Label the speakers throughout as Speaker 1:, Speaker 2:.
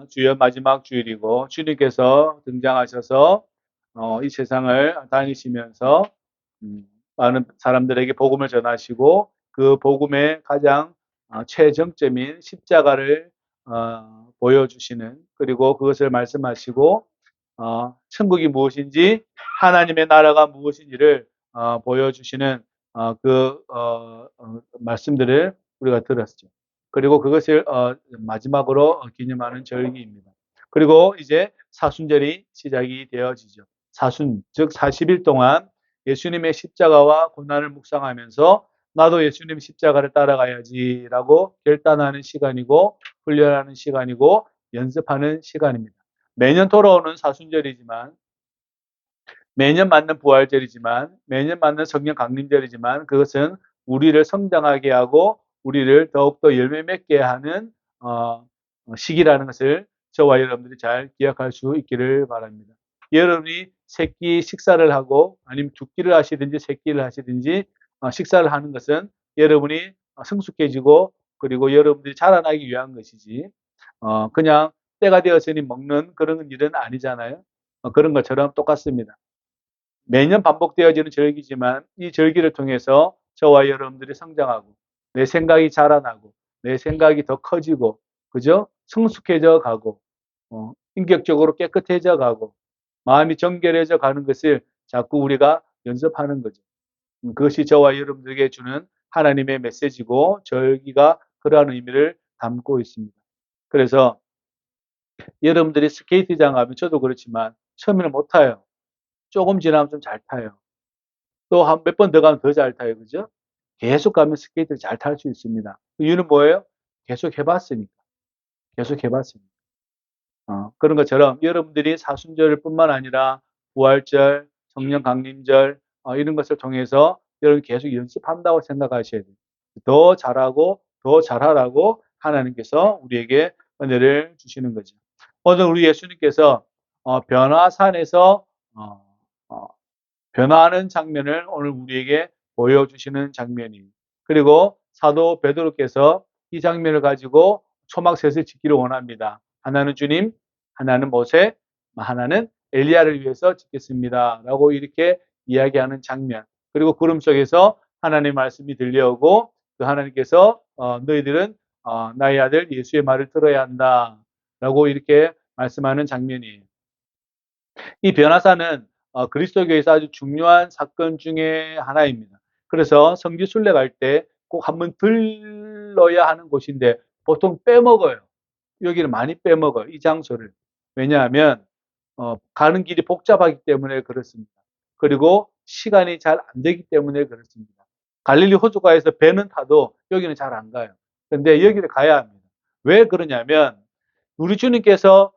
Speaker 1: 주여 마지막 주일이고 주님께서 등장하셔서 이 세상을 다니시면서 많은 사람들에게 복음을 전하시고 그 복음의 가장 최정점인 십자가를 보여주시는, 그리고 그것을 말씀하시고 천국이 무엇인지 하나님의 나라가 무엇인지를 보여주시는 말씀들을 우리가 들었죠. 그리고 그것을 마지막으로 기념하는 절기입니다. 그리고 이제 사순절이 시작이 되어지죠. 사순, 즉 40일 동안 예수님의 십자가와 고난을 묵상하면서 나도 예수님 십자가를 따라가야지라고 결단하는 시간이고, 훈련하는 시간이고, 연습하는 시간입니다. 매년 돌아오는 사순절이지만, 매년 맞는 부활절이지만, 매년 맞는 성령 강림절이지만, 그것은 우리를 성장하게 하고 우리를 더욱더 열매 맺게 하는 시기라는 것을 저와 여러분들이 잘 기억할 수 있기를 바랍니다. 여러분이 새끼 식사를 하고 아니면 두 끼를 하시든지 세 끼를 하시든지 식사를 하는 것은 여러분이 성숙해지고 그리고 여러분들이 자라나기 위한 것이지 그냥 때가 되었으니 먹는 그런 일은 아니잖아요. 그런 것처럼 똑같습니다. 매년 반복되어지는 절기지만 이 절기를 통해서 저와 여러분들이 성장하고 내 생각이 자라나고 내 생각이 더 커지고, 그죠? 성숙해져 가고 인격적으로 깨끗해져 가고 마음이 정결해져 가는 것을 자꾸 우리가 연습하는 거죠. 그것이 저와 여러분들에게 주는 하나님의 메시지고 절기가 그러한 의미를 담고 있습니다. 그래서 여러분들이 스케이트장 가면 저도 그렇지만 처음에는 못 타요. 조금 지나면 좀 잘 타요. 또 한 몇 번 더 가면 더 잘 타요. 그죠? 계속 가면 스케이트를 잘 탈 수 있습니다. 그 이유는 뭐예요? 계속 해봤으니까. 계속 해봤으니까. 그런 것처럼 여러분들이 사순절 뿐만 아니라 부활절, 성령 강림절 이런 것을 통해서 여러분 계속 연습한다고 생각하셔야 돼요. 더 잘하고 더 잘하라고 하나님께서 우리에게 은혜를 주시는 거죠. 오늘 우리 예수님께서 변화산에서 어, 어, 변화하는 장면을 오늘 우리에게 보여주시는 장면입니다. 그리고 사도 베드로께서 이 장면을 가지고 초막셋을 짓기를 원합니다. 하나는 주님, 하나는 모세, 하나는 엘리야를 위해서 짓겠습니다. 라고 이렇게 이야기하는 장면. 그리고 구름 속에서 하나님의 말씀이 들려오고 그 하나님께서 너희들은 나의 아들 예수의 말을 들어야 한다. 라고 이렇게 말씀하는 장면이에요. 이 변화사는 그리스도교에서 아주 중요한 사건 중에 하나입니다. 그래서 성지 순례 갈 때 꼭 한번 들러야 하는 곳인데 보통 빼먹어요. 여기를 많이 빼먹어요. 이 장소를. 왜냐하면 가는 길이 복잡하기 때문에 그렇습니다. 그리고 시간이 잘 안 되기 때문에 그렇습니다. 갈릴리 호숫가에서 배는 타도 여기는 잘 안 가요. 그런데 여기를 가야 합니다. 왜 그러냐면 우리 주님께서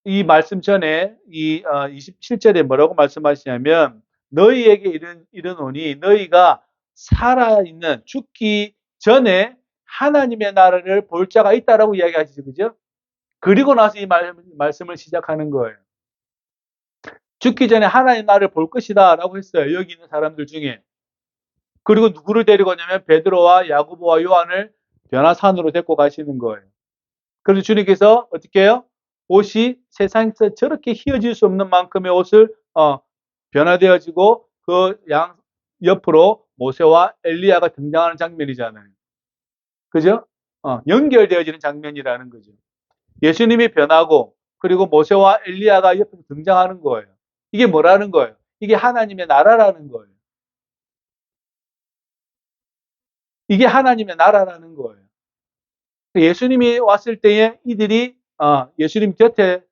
Speaker 1: 이 말씀 전에 이 27절에 뭐라고 말씀하시냐면 너희에게 이르노니 너희가 살아있는 죽기 전에 하나님의 나라를 볼 자가 있다라고 이야기하시죠. 그죠? 그리고 나서 이 말씀을 시작하는 거예요. 죽기 전에 하나님의 나라를 볼 것이다 라고 했어요. 여기 있는 사람들 중에. 그리고 누구를 데리고 오냐면 베드로와 야고보와 요한을 변화산으로 데리고 가시는 거예요. 그래서 주님께서 어떻게 해요? 옷이 세상에서 저렇게 휘어질 수 없는 만큼의 옷을 변화되어지고 그 옆으로 모세와 엘리야가 등장하는 장면이잖아요. 그죠? 연결되어지는 장면이라는 거죠. 예수님이 변하고 그리고 모세와 엘리야가 옆으로 등장하는 거예요. 이게 뭐라는 거예요? 이게 하나님의 나라라는 거예요. 이게 하나님의 나라라는 거예요. 예수님이 왔을 때에 이들이 예수님 곁에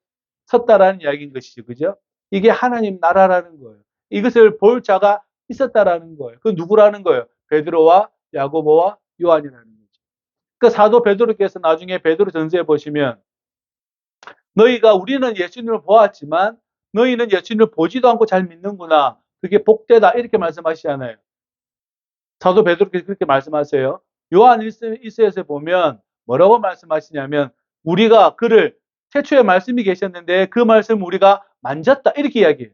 Speaker 1: 섰다라는 이야기인 것이죠. 그죠? 이게 하나님 나라라는 거예요. 이것을 볼 자가 있었다라는 거예요. 그 누구라는 거예요? 베드로와 야고보와 요한이라는 거죠. 그 사도 베드로께서 나중에 베드로 전서에 보시면 너희가 우리는 예수님을 보았지만 너희는 예수님을 보지도 않고 잘 믿는구나. 그게 복되다. 이렇게 말씀하시잖아요. 사도 베드로께서 그렇게 말씀하세요. 요한 1서에서 보면 뭐라고 말씀하시냐면 우리가 그를 태초에 말씀이 계셨는데 그 말씀을 우리가 만졌다. 이렇게 이야기해요.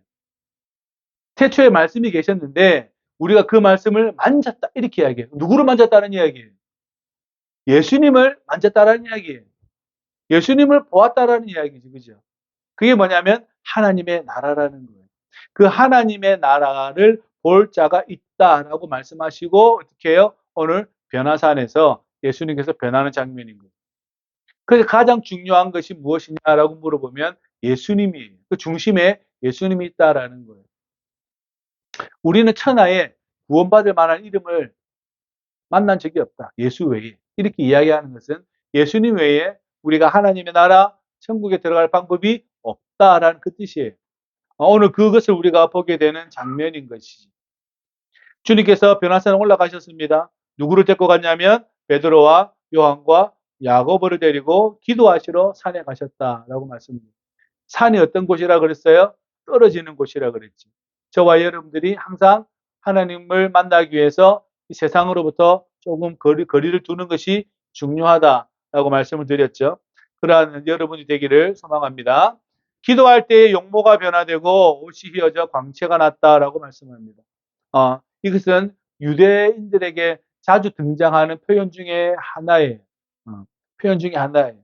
Speaker 1: 태초에 말씀이 계셨는데 우리가 그 말씀을 만졌다. 이렇게 이야기해요. 누구를 만졌다는 이야기예요? 예수님을 만졌다는 이야기예요. 예수님을 보았다라는 이야기죠. 그죠? 그게 뭐냐면 하나님의 나라라는 거예요. 그 하나님의 나라를 볼 자가 있다라고 말씀하시고 어떻게 해요? 오늘 변화산에서 예수님께서 변하는 장면인 거예요. 그래서 가장 중요한 것이 무엇이냐라고 물어보면 예수님이에요. 그 중심에 예수님이 있다라는 거예요. 우리는 천하에 구원받을 만한 이름을 만난 적이 없다. 예수 외에. 이렇게 이야기하는 것은 예수님 외에 우리가 하나님의 나라, 천국에 들어갈 방법이 없다라는 그 뜻이에요. 오늘 그것을 우리가 보게 되는 장면인 것이지. 주님께서 변화산에 올라가셨습니다. 누구를 데리고 갔냐면 베드로와 요한과 야고보를 데리고 기도하시러 산에 가셨다라고 말씀합니다. 산이 어떤 곳이라 그랬어요? 떨어지는 곳이라 그랬지. 저와 여러분들이 항상 하나님을 만나기 위해서 이 세상으로부터 조금 거리를 두는 것이 중요하다라고 말씀을 드렸죠. 그러한 여러분이 되기를 소망합니다. 기도할 때에 용모가 변화되고 옷이 휘어져 광채가 났다라고 말씀합니다. 이것은 유대인들에게 자주 등장하는 표현 중에 하나예요. 표현 중에 하나예요.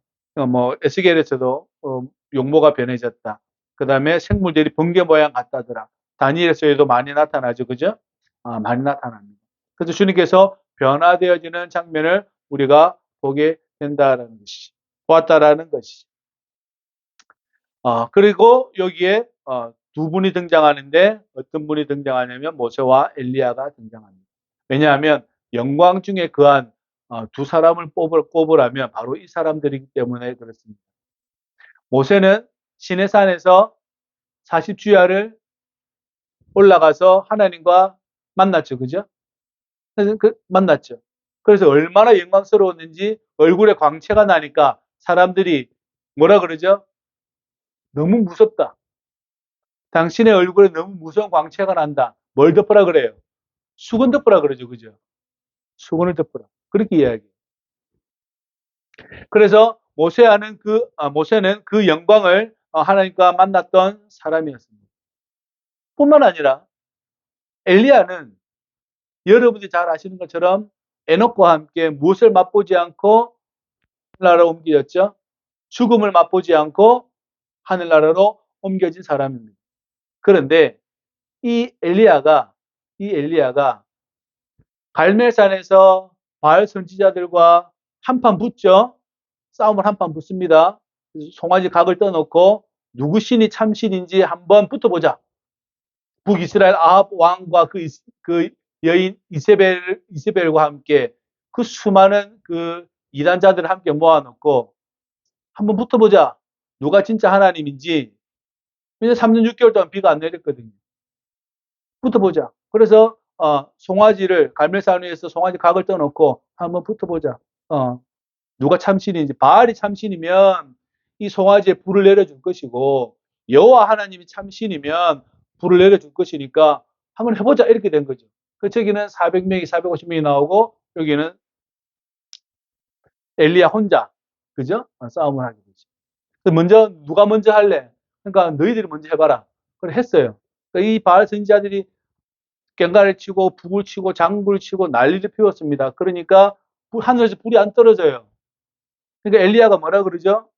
Speaker 1: 에스겔에서도 용모가 변해졌다. 그 다음에 생물들이 번개 모양 같다더라. 다니엘서에도 많이 나타나죠. 그죠? 많이 나타납니다. 그래서 주님께서 변화되어지는 장면을 우리가 보게 된다라는 것이, 보았다라는 것이. 그리고 여기에 두 분이 등장하는데 어떤 분이 등장하냐면 모세와 엘리야가 등장합니다. 왜냐하면 영광 중에 그한 두 사람을 꼽으라면 바로 이 사람들이기 때문에 그렇습니다. 모세는 시내산에서 40주야를 올라가서 하나님과 만났죠. 그죠? 그래서 만났죠. 그래서 얼마나 영광스러웠는지 얼굴에 광채가 나니까 사람들이 뭐라 그러죠? 너무 무섭다. 당신의 얼굴에 너무 무서운 광채가 난다. 뭘 덮으라 그래요? 수건 덮으라 그러죠. 그죠? 수건을 덮으라. 그렇게 이야기해요. 그래서 모세는 그 영광을 하나님과 만났던 사람이었습니다. 뿐만 아니라 엘리야는 여러분들이 잘 아시는 것처럼 에녹과 함께 무엇을 맛보지 않고 하늘나라로 옮겨졌죠? 죽음을 맛보지 않고 하늘나라로 옮겨진 사람입니다. 그런데 이 엘리야가 갈멜산에서 바알 선지자들과 한판 붙죠. 싸움을 한판 붙습니다. 송아지 각을 떠놓고 누구 신이 참 신인지 한번 붙어보자. 북이스라엘 아합 왕과 그 여인 이세벨과 함께 그 수많은 그 이단자들을 함께 모아놓고 한번 붙어보자. 누가 진짜 하나님인지. 왜냐면 3년 6개월 동안 비가 안 내렸거든요. 붙어보자. 그래서 송아지를 갈멜산 위에서 송아지 각을 떠놓고 한번 붙어보자. 누가 참신인지. 바알이 참신이면 이 송아지에 불을 내려줄 것이고 여호와 하나님이 참신이면 불을 내려줄 것이니까 한번 해보자 이렇게 된 거죠. 그 저기는 400명이 450명이 나오고 여기는 엘리야 혼자 그죠? 싸움을 하게 되죠. 누가 먼저 할래? 그러니까 너희들이 먼저 해봐라. 그래 했어요. 그러니까 이 바알 선지자들이 꽹과를 치고 북을 치고 장구를 치고 난리를 피웠습니다. 그러니까 하늘에서 불이 안 떨어져요. 그러니까 엘리야가 뭐라 그러죠?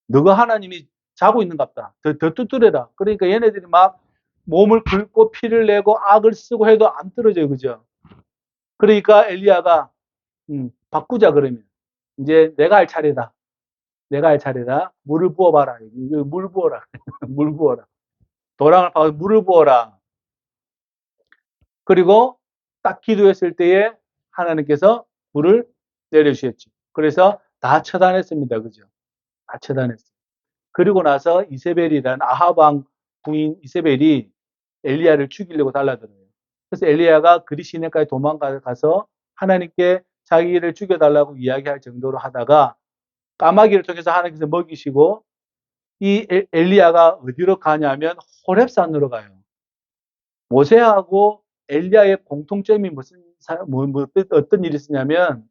Speaker 1: 너가 하나님이 자고 있는갑다. 더 뚜뚜래라. 그러니까 얘네들이 막 몸을 긁고 피를 내고 악을 쓰고 해도 안 떨어져요. 그죠? 그러니까 엘리야가 바꾸자 그러면. 이제 내가 할 차례다. 내가 할 차례다. 물을 부어봐라. 물 부어라. 물 부어라. 도랑을 파서 물을 부어라. 그리고 딱 기도했을 때에 하나님께서 물을 내려주셨죠. 그래서 다 처단했습니다. 그죠? 다 처단했어요. 그리고 나서 이세벨이라는 아합 왕 부인 이세벨이 엘리야를 죽이려고 달라들어요. 그래서 엘리야가 그리 시내까지 도망가서 하나님께 자기를 죽여달라고 이야기할 정도로 하다가 까마귀를 통해서 하나님께서 먹이시고 이 엘리야가 어디로 가냐면 호렙산으로 가요. 모세하고 엘리야의 공통점이 어떤 일이 있었냐면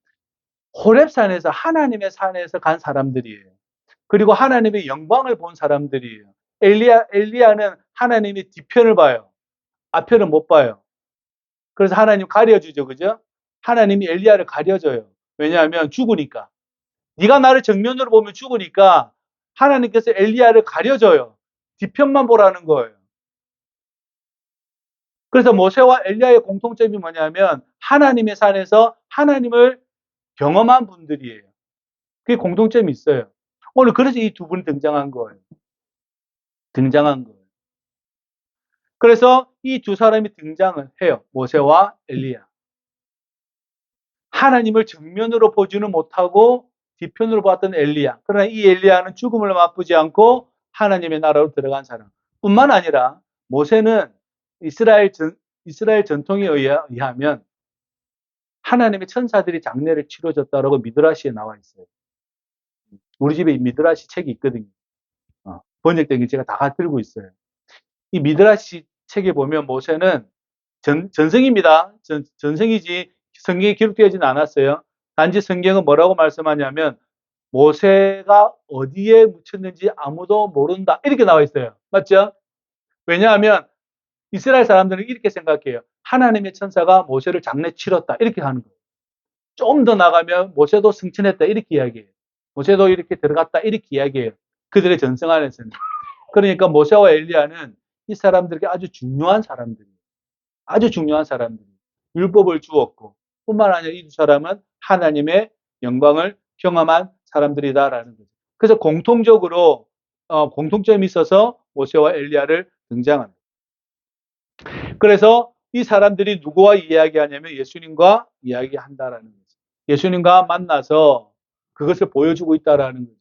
Speaker 1: 호렙산에서 하나님의 산에서 간 사람들이에요. 그리고 하나님의 영광을 본 사람들이에요. 엘리야는 하나님의 뒤편을 봐요. 앞편을 못 봐요. 그래서 하나님 가려주죠. 그죠? 하나님이 엘리야를 가려줘요. 왜냐하면 죽으니까. 네가 나를 정면으로 보면 죽으니까 하나님께서 엘리야를 가려줘요. 뒤편만 보라는 거예요. 그래서 모세와 엘리야의 공통점이 뭐냐면 하나님의 산에서 하나님을 경험한 분들이에요. 그게 공통점이 있어요. 오늘 그래서 이 두 분이 등장한 거예요. 등장한 거예요. 그래서 이 두 사람이 등장을 해요. 모세와 엘리야. 하나님을 정면으로 보지는 못하고 뒤편으로 봤던 엘리야. 그러나 이 엘리야는 죽음을 맛보지 않고 하나님의 나라로 들어간 사람. 뿐만 아니라 모세는 이스라엘 전통에 의하면 하나님의 천사들이 장례를 치러줬다라고 미드라시에 나와 있어요. 우리 집에 미드라시 책이 있거든요. 번역된 게 제가 다 들고 있어요. 이 미드라시 책에 보면 모세는 전성입니다. 전성이지 성경에 기록되어지는 않았어요. 단지 성경은 뭐라고 말씀하냐면 모세가 어디에 묻혔는지 아무도 모른다. 이렇게 나와 있어요. 맞죠? 왜냐하면 이스라엘 사람들은 이렇게 생각해요. 하나님의 천사가 모세를 장례 치렀다. 이렇게 하는 거예요. 좀 더 나가면 모세도 승천했다. 이렇게 이야기해요. 모세도 이렇게 들어갔다. 이렇게 이야기해요. 그들의 전성 안에서는. 그러니까 모세와 엘리야는 이 사람들에게 아주 중요한 사람들이에요. 아주 중요한 사람들이에요. 율법을 주었고 뿐만 아니라 이 두 사람은 하나님의 영광을 경험한 사람들이다라는 거죠. 그래서 공통적으로 공통점이 있어서 모세와 엘리야를 등장합니다. 그래서 이 사람들이 누구와 이야기하냐면 예수님과 이야기한다라는 거죠. 예수님과 만나서 그것을 보여주고 있다라는 거죠.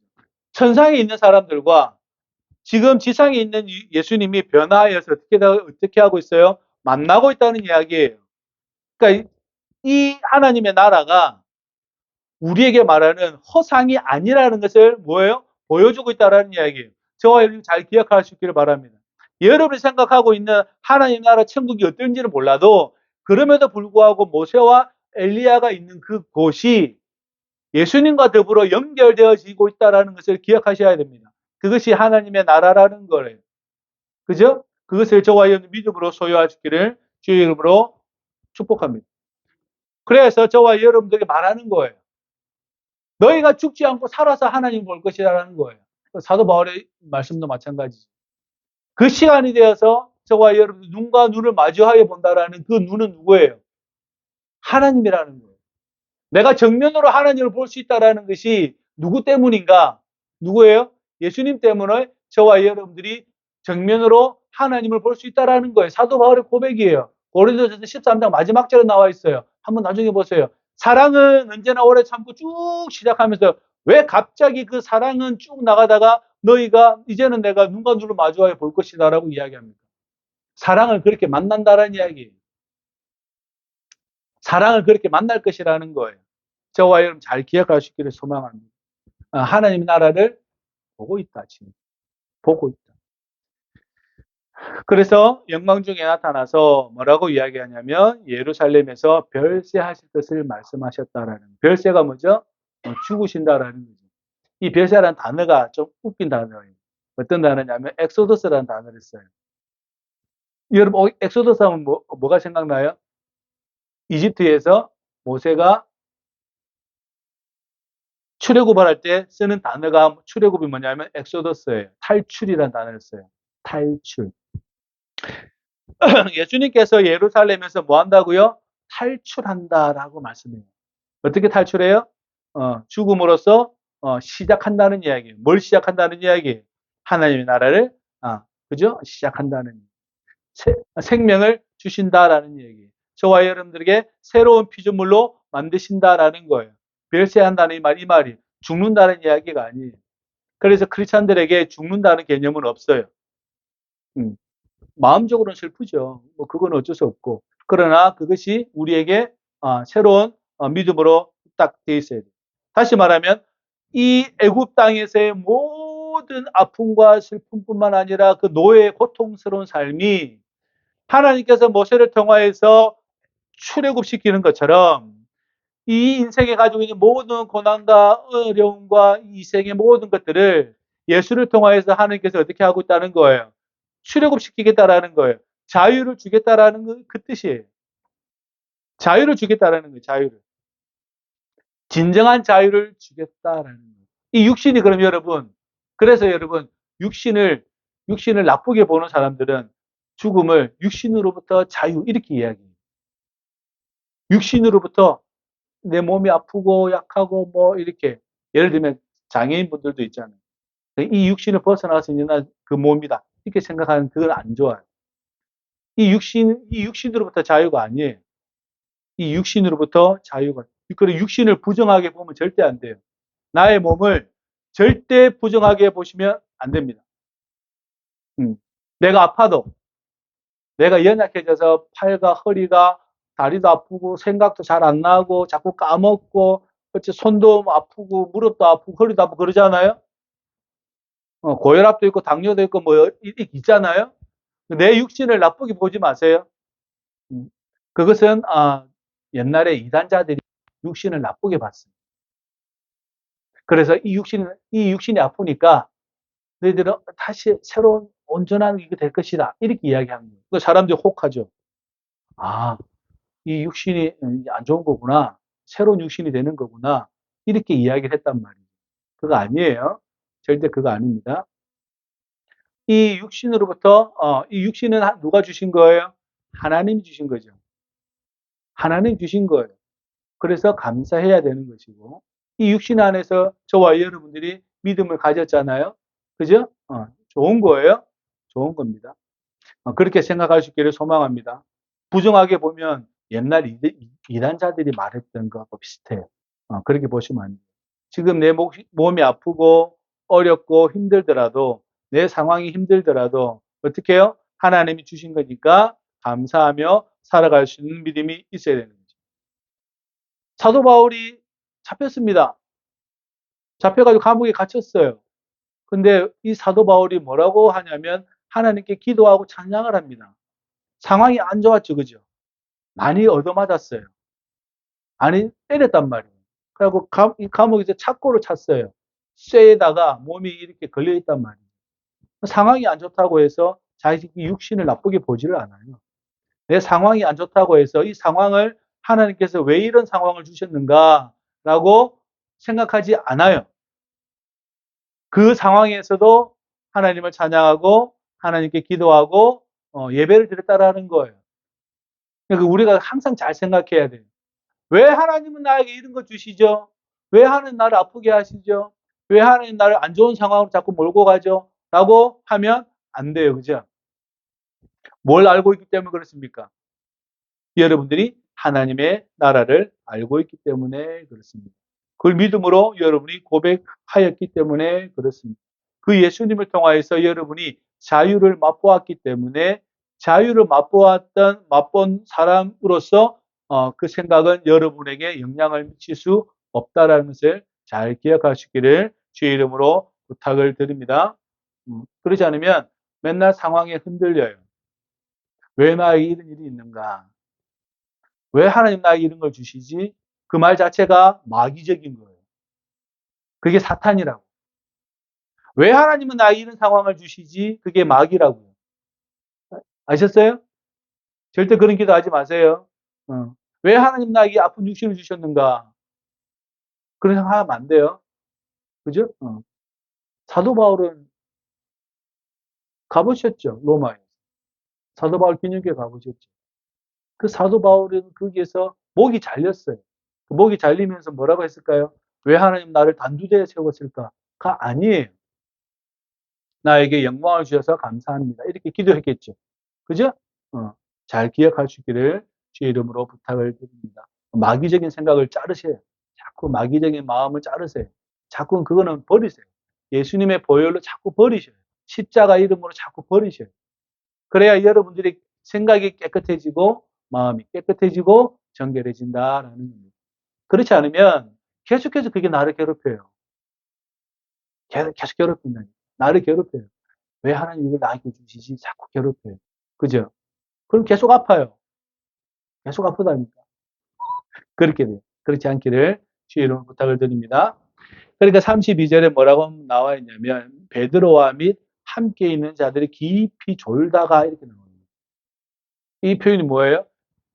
Speaker 1: 천상에 있는 사람들과 지금 지상에 있는 예수님이 변화하여서 어떻게 하고 있어요? 만나고 있다는 이야기예요. 그러니까 이 하나님의 나라가 우리에게 말하는 허상이 아니라는 것을 뭐예요? 보여주고 있다는 이야기예요. 저와 여러분이 잘 기억할 수 있기를 바랍니다. 여러분이 생각하고 있는 하나님 나라 천국이 어떤지는 몰라도 그럼에도 불구하고 모세와 엘리야가 있는 그 곳이 예수님과 더불어 연결되어지고 있다는 것을 기억하셔야 됩니다. 그것이 하나님의 나라라는 거예요. 그죠? 그것을 저와 여러분 믿음으로 소유하시기를 주의 이름으로 축복합니다. 그래서 저와 여러분들에게 말하는 거예요. 너희가 죽지 않고 살아서 하나님 볼 것이라는 거예요. 사도 바울의 말씀도 마찬가지죠. 그 시간이 되어서 저와 여러분 눈과 눈을 마주하여 본다라는 그 눈은 누구예요? 하나님이라는 거예요. 내가 정면으로 하나님을 볼 수 있다라는 것이 누구 때문인가? 누구예요? 예수님 때문에 저와 여러분들이 정면으로 하나님을 볼 수 있다라는 거예요. 사도 바울의 고백이에요. 고린도전서 13장 마지막 절에 나와 있어요. 한번 나중에 보세요. 사랑은 언제나 오래 참고 쭉 시작하면서 왜 갑자기 그 사랑은 쭉 나가다가 너희가 이제는 내가 눈과 눈을 마주하여 볼 것이다라고 이야기합니다. 사랑을 그렇게 만난다라는 이야기예요. 사랑을 그렇게 만날 것이라는 거예요. 저와 여러분 잘 기억할 수 있기를 소망합니다. 하나님 나라를 보고 있다. 지금. 보고 있다. 그래서 영광 중에 나타나서 뭐라고 이야기하냐면 예루살렘에서 별세하실 것을 말씀하셨다라는 별세가 뭐죠? 죽으신다라는 거죠. 이 별세라는 단어가 좀 웃긴 단어예요. 어떤 단어냐면 엑소더스라는 단어를 써요. 여러분 엑소더스 하면 뭐가 생각나요? 이집트에서 모세가 출애굽을 할 때 쓰는 단어가 출애굽이 뭐냐면 엑소더스예요. 탈출이라는 단어를 써요. 탈출. 예수님께서 예루살렘에서 뭐 한다고요? 탈출한다라고 말씀해요. 어떻게 탈출해요? 죽음으로써 시작한다는 이야기예요. 뭘 시작한다는 이야기예요? 하나님의 나라를 그죠? 시작한다는 생명을 주신다라는 얘기예요. 저와 여러분들에게 새로운 피조물로 만드신다라는 거예요. 별세한다는 이 말이 죽는다는 이야기가 아니에요. 그래서 크리스찬들에게 죽는다는 개념은 없어요. 마음적으로는 슬프죠. 뭐 그건 어쩔 수 없고. 그러나 그것이 우리에게 새로운 믿음으로 딱 돼 있어야 돼요. 다시 말하면 이 애굽 땅에서의 모든 아픔과 슬픔뿐만 아니라 그 노예의 고통스러운 삶이 하나님께서 모세를 통하여서 출애굽시키는 것처럼 이 인생에 가지고 있는 모든 고난과 어려움과 이 생의 모든 것들을 예수를 통하여서 하나님께서 어떻게 하고 있다는 거예요. 출애굽시키겠다라는 거예요. 자유를 주겠다라는 그 뜻이에요. 자유를 주겠다라는 거예요. 자유를. 진정한 자유를 주겠다라는 거예요. 이 육신이 그럼 여러분, 그래서 여러분, 육신을 나쁘게 보는 사람들은 죽음을 육신으로부터 자유 이렇게 이야기해요. 육신으로부터 내 몸이 아프고 약하고 뭐 이렇게 예를 들면 장애인 분들도 있잖아요. 이 육신을 벗어나서 이제 나 그 몸이다 이렇게 생각하는 그건 안 좋아요. 이 육신으로부터 자유가 아니에요. 이 육신으로부터 자유가. 그리고 육신을 부정하게 보면 절대 안 돼요. 나의 몸을 절대 부정하게 보시면 안 됩니다. 내가 아파도, 내가 연약해져서 팔과 허리가, 다리도 아프고 생각도 잘 안 나고 자꾸 까먹고 어째 손도 아프고 무릎도 아프고 허리도 아프고 그러잖아요. 고혈압도 있고 당뇨도 있고 뭐 있잖아요. 내 육신을 나쁘게 보지 마세요. 그것은 옛날에 이단자들이 육신을 나쁘게 봤어요. 그래서 이 육신이 아프니까 너희들은 다시 새로운 온전한 이게 될 것이다. 이렇게 이야기하는 거예요. 그 사람들이 혹하죠. 아, 이 육신이 안 좋은 거구나. 새로운 육신이 되는 거구나. 이렇게 이야기를 했단 말이에요. 그거 아니에요. 절대 그거 아닙니다. 이 육신은 누가 주신 거예요? 하나님이 주신 거죠. 하나님 주신 거예요. 그래서 감사해야 되는 것이고, 이 육신 안에서 저와 여러분들이 믿음을 가졌잖아요. 그죠? 좋은 거예요. 좋은 겁니다. 그렇게 생각할 수 있기를 소망합니다. 부정하게 보면 옛날 이단자들이 말했던 것하고 비슷해요. 그렇게 보시면 안 돼요. 지금 내 몸이 아프고 어렵고 힘들더라도 내 상황이 힘들더라도 어떻게 해요? 하나님이 주신 거니까 감사하며 살아갈 수 있는 믿음이 있어야 되는 거죠. 사도 바울이 잡혔습니다. 잡혀가지고 감옥에 갇혔어요. 근데 이 사도 바울이 뭐라고 하냐면 하나님께 기도하고 찬양을 합니다. 상황이 안 좋았죠, 그죠? 많이 얻어맞았어요. 많이 때렸단 말이에요. 그리고 이 감옥에서 착고를 찼어요. 쇠에다가 몸이 이렇게 걸려있단 말이에요. 상황이 안 좋다고 해서 자식이 육신을 나쁘게 보지를 않아요. 내 상황이 안 좋다고 해서 이 상황을 하나님께서 왜 이런 상황을 주셨는가라고 생각하지 않아요. 그 상황에서도 하나님을 찬양하고 하나님께 기도하고 예배를 드렸다라는 거예요. 그러니까 우리가 항상 잘 생각해야 돼요. 왜 하나님은 나에게 이런 거 주시죠? 왜 하나님 나를 아프게 하시죠? 왜 하나님 나를 안 좋은 상황으로 자꾸 몰고 가죠? 라고 하면 안 돼요. 그죠? 뭘 알고 있기 때문에 그렇습니까? 여러분들이 하나님의 나라를 알고 있기 때문에 그렇습니다. 그걸 믿음으로 여러분이 고백하였기 때문에 그렇습니다. 그 예수님을 통하여서 여러분이 자유를 맛보았기 때문에 자유를 맛본 사람으로서 그 생각은 여러분에게 영향을 미칠 수 없다라는 것을 잘 기억하시기를 주의 이름으로 부탁을 드립니다. 그러지 않으면 맨날 상황에 흔들려요. 왜 나에게 이런 일이 있는가? 왜 하나님 나에게 이런 걸 주시지? 그 말 자체가 마귀적인 거예요. 그게 사탄이라고. 왜 하나님은 나에게 이런 상황을 주시지? 그게 마귀라고요. 아셨어요? 절대 그런 기도 하지 마세요. 왜 하나님 나에게 아픈 육신을 주셨는가? 그런 생각하면 안 돼요. 그죠? 사도 바울은 가보셨죠? 로마에. 사도 바울 기념교회 가보셨죠? 그 사도 바울은 거기에서 목이 잘렸어요. 그 목이 잘리면서 뭐라고 했을까요? 왜 하나님 나를 단두대에 세웠을까?가 아니에요. 나에게 영광을 주셔서 감사합니다. 이렇게 기도했겠죠. 그죠? 잘 기억할 수 있기를 주의 이름으로 부탁을 드립니다. 마귀적인 생각을 자르세요. 자꾸 마귀적인 마음을 자르세요. 자꾸 그거는 버리세요. 예수님의 보혈로 자꾸 버리셔요. 십자가 이름으로 자꾸 버리셔요. 그래야 여러분들이 생각이 깨끗해지고 마음이 깨끗해지고 정결해진다라는 겁니다. 그렇지 않으면 계속해서 그게 나를 괴롭혀요. 계속 괴롭힌다. 나를 괴롭혀요. 왜 하나님 이걸 나에게 주시지? 자꾸 괴롭혀요. 그죠? 그럼 계속 아파요. 계속 아프다니까. 그렇게 돼요. 그렇지 않기를 주의 이름으로 부탁을 드립니다. 그러니까 32절에 뭐라고 나와 있냐면 베드로와 및 함께 있는 자들이 깊이 졸다가 이렇게 나옵니다. 이 표현이 뭐예요?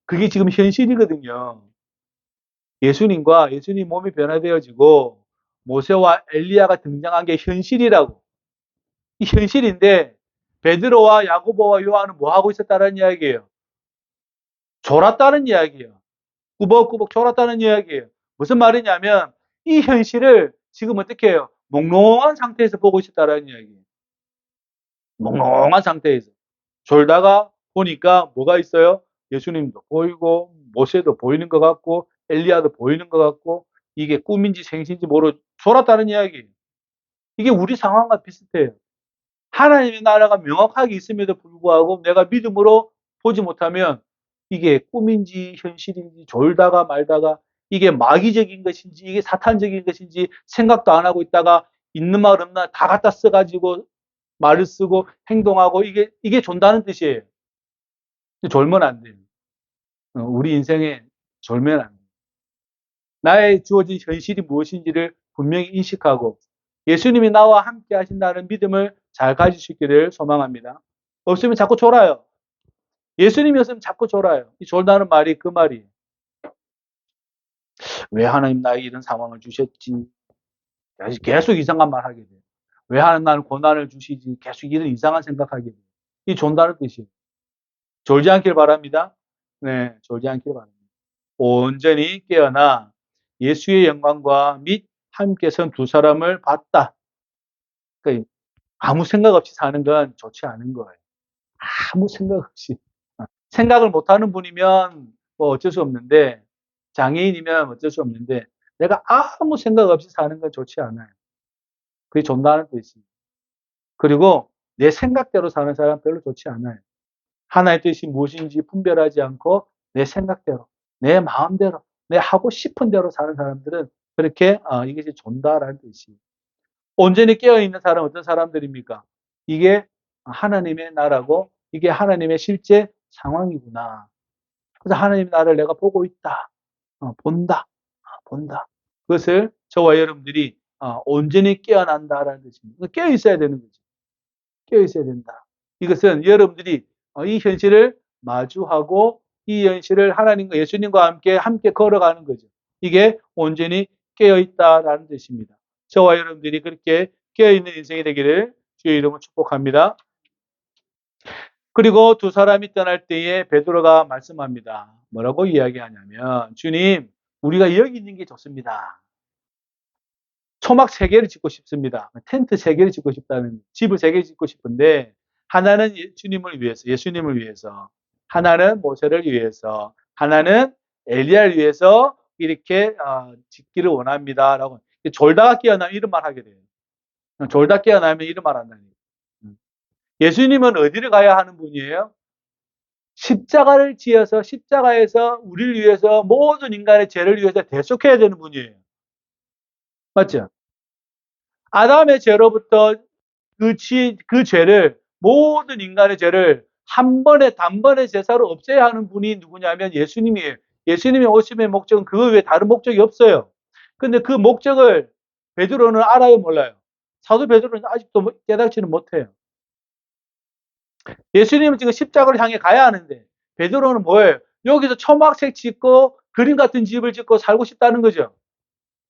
Speaker 1: 그게 지금 현실이거든요. 예수님과 예수님 몸이 변화되어지고 모세와 엘리야가 등장한 게 현실이라고. 이 현실인데 베드로와 야고보와 요한은 뭐 하고 있었다는 이야기예요? 졸았다는 이야기예요. 꾸벅꾸벅 졸았다는 이야기예요. 무슨 말이냐면 이 현실을 지금 어떻게 해요? 몽롱한 상태에서 보고 있었다는 이야기예요. 몽롱한 상태에서. 졸다가 보니까 뭐가 있어요? 예수님도 보이고 모세도 보이는 것 같고 엘리야도 보이는 것 같고 이게 꿈인지 생신지 모르고 졸았다는 이야기예요. 이게 우리 상황과 비슷해요. 하나님의 나라가 명확하게 있음에도 불구하고 내가 믿음으로 보지 못하면 이게 꿈인지 현실인지 졸다가 말다가 이게 마귀적인 것인지 이게 사탄적인 것인지 생각도 안 하고 있다가 있는 말 없나 다 갖다 써가지고 말을 쓰고 행동하고 이게 존다는 뜻이에요. 졸면 안 돼요. 우리 인생에 졸면 안 돼요. 나의 주어진 현실이 무엇인지를 분명히 인식하고 예수님이 나와 함께 하신다는 믿음을 잘 가질 수 있기를 소망합니다. 없으면 자꾸 졸아요. 예수님이었으면 자꾸 졸아요. 이 졸다는 말이 그 말이에요. 왜 하나님 나에게 이런 상황을 주셨지? 계속 이상한 말 하게 돼요. 왜 하나님 나는 고난을 주시지? 계속 이런 이상한 생각하게 돼요. 이 존다는 뜻이에요. 졸지 않길 바랍니다. 네, 졸지 않길 바랍니다. 온전히 깨어나 예수의 영광과 및 함께 선 두 사람을 봤다. 그러니까 아무 생각 없이 사는 건 좋지 않은 거예요. 아무 생각 없이. 생각을 못하는 분이면 뭐 어쩔 수 없는데, 장애인이면 어쩔 수 없는데, 내가 아무 생각 없이 사는 건 좋지 않아요. 그게 존다는 뜻이에요. 그리고 내 생각대로 사는 사람 별로 좋지 않아요. 하나의 뜻이 무엇인지 분별하지 않고 내 생각대로, 내 마음대로, 내 하고 싶은 대로 사는 사람들은 그렇게 이것이 존다라는 뜻이에요. 온전히 깨어있는 사람은 어떤 사람들입니까? 이게 하나님의 나라고 이게 하나님의 실제 상황이구나. 그래서 하나님의 나라를 내가 보고 있다. 본다. 본다. 그것을 저와 여러분들이 온전히 깨어난다라는 뜻입니다. 깨어 있어야 되는 거죠. 깨어 있어야 된다. 이것은 여러분들이 이 현실을 마주하고 이 현실을 하나님과 예수님과 함께 걸어가는 거죠. 이게 온전히 깨어 있다라는 뜻입니다. 저와 여러분들이 그렇게 깨어 있는 인생이 되기를 주의 이름으로 축복합니다. 그리고 두 사람이 떠날 때에 베드로가 말씀합니다. 뭐라고 이야기하냐면 주님, 우리가 여기 있는 게 좋습니다. 초막 3개를 짓고 싶습니다. 텐트 3개를 짓고 싶다는, 집을 3개 짓고 싶은데, 하나는 주님을 위해서, 예수님을 위해서, 하나는 모세를 위해서, 하나는 엘리야를 위해서 이렇게 짓기를 원합니다. 라고. 졸다가 깨어나면 이런 말 하게 돼요. 졸다 깨어나면 이런 말 한다니. 예수님은 어디를 가야 하는 분이에요? 십자가를 지어서 십자가에서 우리를 위해서 모든 인간의 죄를 위해서 대속해야 되는 분이에요. 맞죠? 아담의 죄로부터 그 죄를, 모든 인간의 죄를 한 번에 단번에 제사로 없애야 하는 분이 누구냐면 예수님이에요. 예수님의 오심의 목적은 그거 외에 다른 목적이 없어요. 근데 그 목적을 베드로는 알아요, 몰라요? 사도 베드로는 아직도 깨닫지는 못해요. 예수님은 지금 십자가를 향해 가야 하는데 베드로는 뭐예요? 여기서 초막색 짓고 그림 같은 집을 짓고 살고 싶다는 거죠.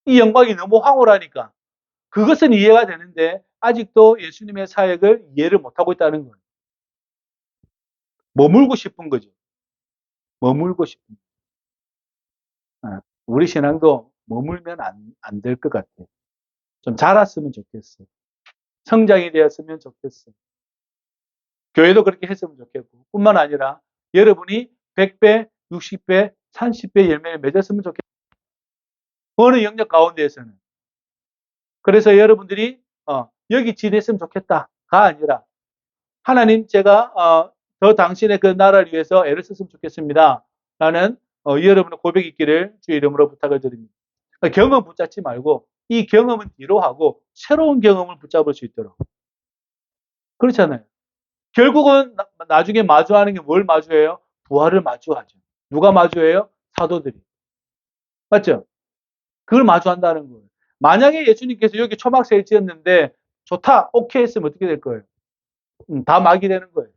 Speaker 1: 이 영광이 너무 황홀하니까. 그것은 이해가 되는데 아직도 예수님의 사역을 이해를 못하고 있다는 거예요. 머물고 싶은 거죠. 머물고 싶은 거예요. 우리 신앙도 머물면 안 될 것 같아요. 좀 자랐으면 좋겠어요. 성장이 되었으면 좋겠어요. 교회도 그렇게 했으면 좋겠고 뿐만 아니라 여러분이 100배, 60배, 30배 열매를 맺었으면 좋겠어요. 어느 영역 가운데에서는. 그래서 여러분들이 여기 지냈으면 좋겠다가 아니라 하나님 제가 더 당신의 그 나라를 위해서 애를 썼으면 좋겠습니다. 라는 여러분의 고백이 있기를 주의 이름으로 부탁을 드립니다. 경험 붙잡지 말고 이 경험은 뒤로 하고 새로운 경험을 붙잡을 수 있도록. 그렇잖아요. 결국은 나중에 마주하는 게 뭘 마주해요? 부활을 마주하죠. 누가 마주해요? 사도들이. 맞죠? 그걸 마주한다는 거예요. 만약에 예수님께서 여기 초막새를 지었는데 좋다, 오케이 했으면 어떻게 될 거예요? 다 막이 되는 거예요.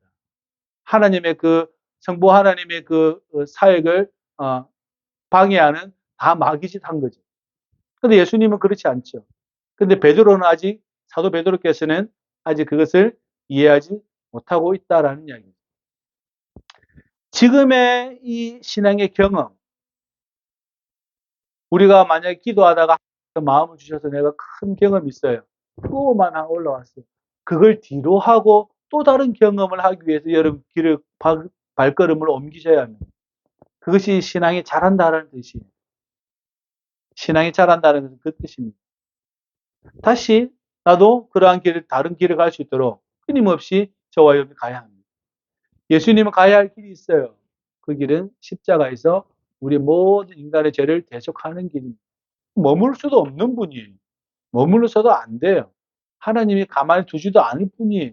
Speaker 1: 하나님의 그 성부 하나님의 그 사역을 방해하는 다 마귀짓 한 거죠. 근데 예수님은 그렇지 않죠. 근데 베드로는 아직, 사도 베드로께서는 아직 그것을 이해하지 못하고 있다라는 이야기입니다. 지금의 이 신앙의 경험, 우리가 만약에 기도하다가 마음을 주셔서 내가 큰 경험이 있어요. 그거만 올라왔어요. 그걸 뒤로 하고 또 다른 경험을 하기 위해서 여러분 발걸음을 옮기셔야 합니다. 그것이 신앙이 자란다는 뜻이에요. 신앙이 자란다는 것은 그 뜻입니다. 다시 나도 그러한 길을, 다른 길을 갈 수 있도록 끊임없이 저와 여러분이 가야 합니다. 예수님은 가야 할 길이 있어요. 그 길은 십자가에서 우리 모든 인간의 죄를 대속하는 길입니다. 머물 수도 없는 분이에요. 머물러서도 안 돼요. 하나님이 가만히 두지도 않을 뿐이에요.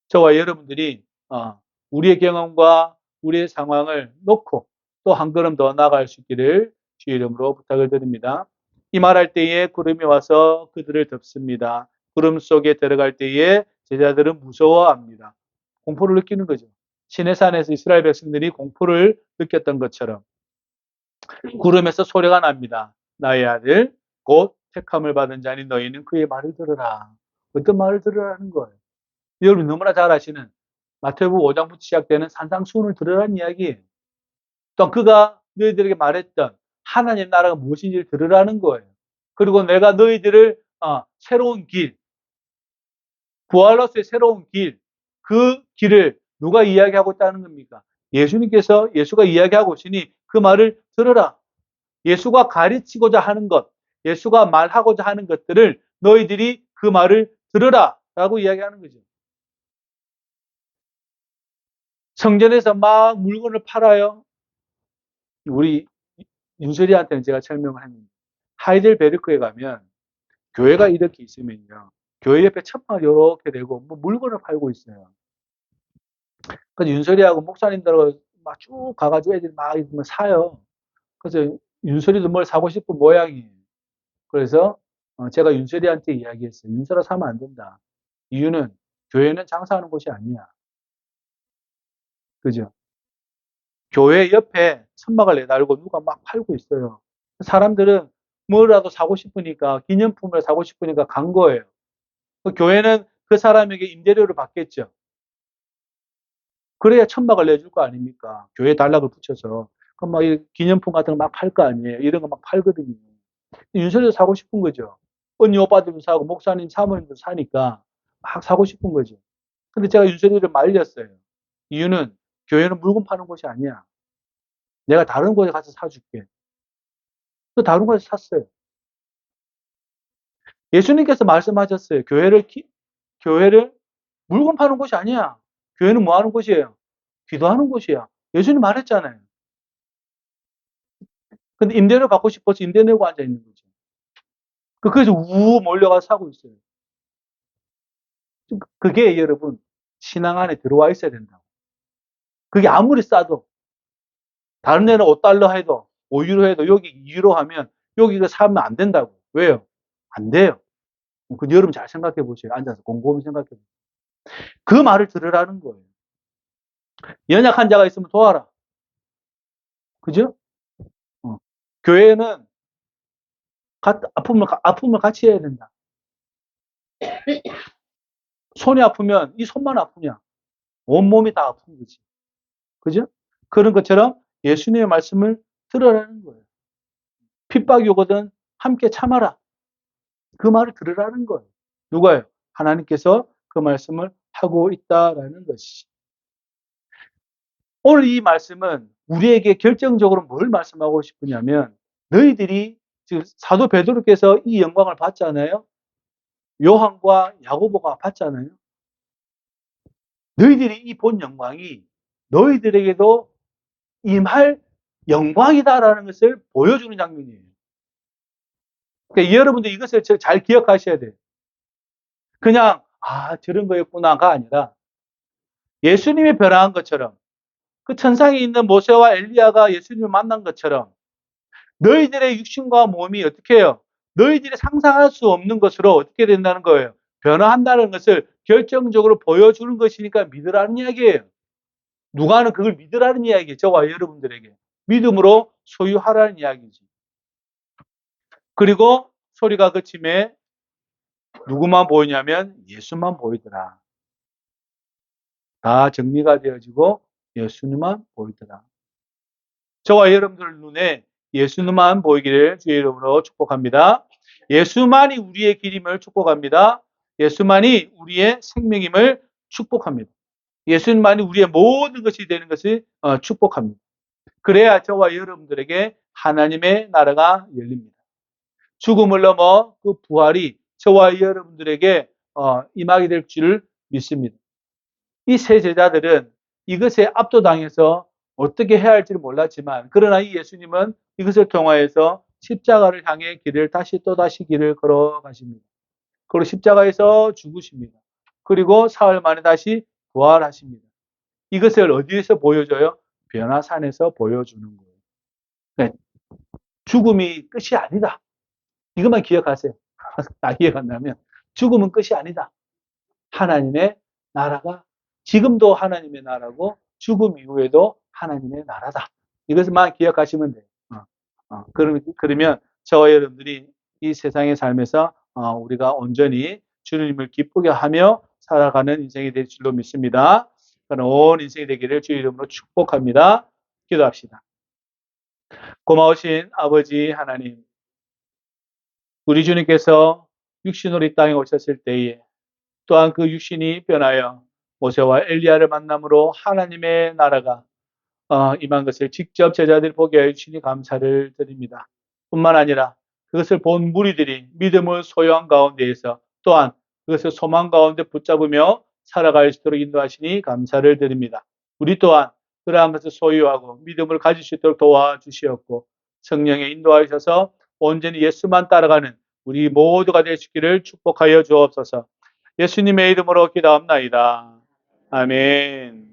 Speaker 1: 저와 여러분들이 우리의 경험과 우리의 상황을 놓고 또 한 걸음 더 나아갈 수 있기를 주의 이름으로 부탁을 드립니다. 이 말할 때에 구름이 와서 그들을 덮습니다. 구름 속에 들어갈 때에 제자들은 무서워합니다. 공포를 느끼는 거죠. 시내산에서 이스라엘 백성들이 공포를 느꼈던 것처럼 구름에서 소리가 납니다. 나의 아들 곧 택함을 받은 자니 너희는 그의 말을 들으라. 어떤 말을 들으라는 거예요. 여러분 너무나 잘 아시는 마태복음 5장부터 시작되는 산상수훈을 들으라는 이야기예요. 또 그가 너희들에게 말했던 하나님 나라가 무엇인지를 들으라는 거예요. 그리고 내가 너희들을 새로운 길, 부활로서의 새로운 길, 그 길을 누가 이야기하고 있다는 겁니까? 예수가 이야기하고 있으니 그 말을 들으라. 예수가 가르치고자 하는 것, 예수가 말하고자 하는 것들을 너희들이 그 말을 들으라 라고 이야기하는 거죠. 성전에서 막 물건을 팔아요. 우리 윤설이한테는 제가 설명을 했는데 하이델베르크에 가면 교회가 이렇게 있으면요. 교회 옆에 천막을 이렇게 대고 뭐 물건을 팔고 있어요. 그래서 윤설이하고 목사님들하고 막 쭉 가가지고 애들이 막 사요. 그래서 윤설이도 뭘 사고 싶은 모양이에요. 그래서 제가 윤설이한테 이야기했어요. 윤설아 사면 안 된다. 이유는 교회는 장사하는 곳이 아니야. 그죠? 교회 옆에 천막을 내달고 누가 막 팔고 있어요. 사람들은 뭐라도 사고 싶으니까, 기념품을 사고 싶으니까 간 거예요. 그 교회는 그 사람에게 임대료를 받겠죠. 그래야 천막을 내줄 거 아닙니까? 교회 단락을 붙여서. 그럼 막 기념품 같은 거 막 팔 거 아니에요. 이런 거 막 팔거든요. 윤설이도 사고 싶은 거죠. 언니 오빠들도 사고, 목사님, 사모님도 사니까 막 사고 싶은 거죠. 근데 제가 윤설이를 말렸어요. 이유는 교회는 물건 파는 곳이 아니야. 내가 다른 곳에 가서 사줄게. 또 다른 곳에서 샀어요. 예수님께서 말씀하셨어요. 교회를 물건 파는 곳이 아니야. 교회는 뭐 하는 곳이에요? 기도하는 곳이야. 예수님 말했잖아요. 근데 임대료 받고 싶어서 임대 내고 앉아 있는 거죠. 그래서 우 몰려가서 사고 있어요. 그게 여러분, 신앙 안에 들어와 있어야 된다고. 그게 아무리 싸도, 다른 데는 5달러 해도, 5유로 해도, 여기 2유로 하면, 여기가 사면 안 된다고. 왜요? 안 돼요. 그 여러분 잘 생각해 보세요. 앉아서 곰곰이 생각해 보세요. 그 말을 들으라는 거예요. 연약한 자가 있으면 도와라. 그죠? 교회는 아픔을 같이 해야 된다. 손이 아프면 이 손만 아프냐? 온몸이 다 아픈 거지. 그죠? 그런 것처럼 예수님의 말씀을 들으라는 거예요. 핍박이 오거든 함께 참아라. 그 말을 들으라는 거예요. 누가요? 하나님께서 그 말씀을 하고 있다라는 것이. 오늘 이 말씀은 우리에게 결정적으로 뭘 말씀하고 싶으냐면 너희들이 지금 사도 베드로께서 이 영광을 봤잖아요. 요한과 야고보가 봤잖아요. 너희들이 이 본 영광이 너희들에게도 임할 영광이다라는 것을 보여주는 장면이에요. 그러니까 여러분들 이것을 잘 기억하셔야 돼요. 그냥 저런 거였구나가 아니라 예수님이 변화한 것처럼 그 천상에 있는 모세와 엘리야가 예수님을 만난 것처럼 너희들의 육신과 몸이 어떻게 해요? 너희들이 상상할 수 없는 것으로 어떻게 된다는 거예요? 변화한다는 것을 결정적으로 보여주는 것이니까 믿으라는 이야기예요. 누가는 그걸 믿으라는 이야기예요. 저와 여러분들에게. 믿음으로 소유하라는 이야기지. 그리고 소리가 그침에 누구만 보이냐면 예수만 보이더라. 다 정리가 되어지고 예수님만 보이더라. 저와 여러분들 눈에 예수님만 보이기를 주의 이름으로 축복합니다. 예수만이 우리의 길임을 축복합니다. 예수만이 우리의 생명임을 축복합니다. 예수님만이 우리의 모든 것이 되는 것을 축복합니다. 그래야 저와 여러분들에게 하나님의 나라가 열립니다. 죽음을 넘어 그 부활이 저와 여러분들에게 임하게 될 줄 믿습니다. 이 세 제자들은 이것에 압도당해서 어떻게 해야 할지를 몰랐지만 그러나 이 예수님은 이것을 통하여서 십자가를 향해 길을 또다시 길을 걸어가십니다. 그리고 십자가에서 죽으십니다. 그리고 사흘 만에 다시 부활하십니다. 이것을 어디에서 보여줘요? 변화산에서 보여주는 거예요. 네. 죽음이 끝이 아니다. 이것만 기억하세요. 다 기억 안 나면 죽음은 끝이 아니다. 하나님의 나라가 지금도 하나님의 나라고 죽음 이후에도 하나님의 나라다. 이것만 기억하시면 돼요. 그러면 저와 여러분들이 이 세상의 삶에서 우리가 온전히 주님을 기쁘게 하며 살아가는 인생이 될 줄로 믿습니다. 그런 온 인생이 되기를 주의 이름으로 축복합니다. 기도합시다. 고마우신 아버지 하나님, 우리 주님께서 육신으로 이 땅에 오셨을 때에 또한 그 육신이 변하여 모세와 엘리야를 만남으로 하나님의 나라가 임한 것을 직접 제자들이 보게 하여 주시니 감사를 드립니다. 뿐만 아니라 그것을 본 무리들이 믿음을 소유한 가운데에서 또한 그것을 소망 가운데 붙잡으며 살아갈 수 있도록 인도하시니 감사를 드립니다. 우리 또한 그러한 것을 소유하고 믿음을 가질 수 있도록 도와주시었고 성령에 인도하셔서 온전히 예수만 따라가는 우리 모두가 될 수 있기를 축복하여 주옵소서. 예수님의 이름으로 기도합나이다. 아멘.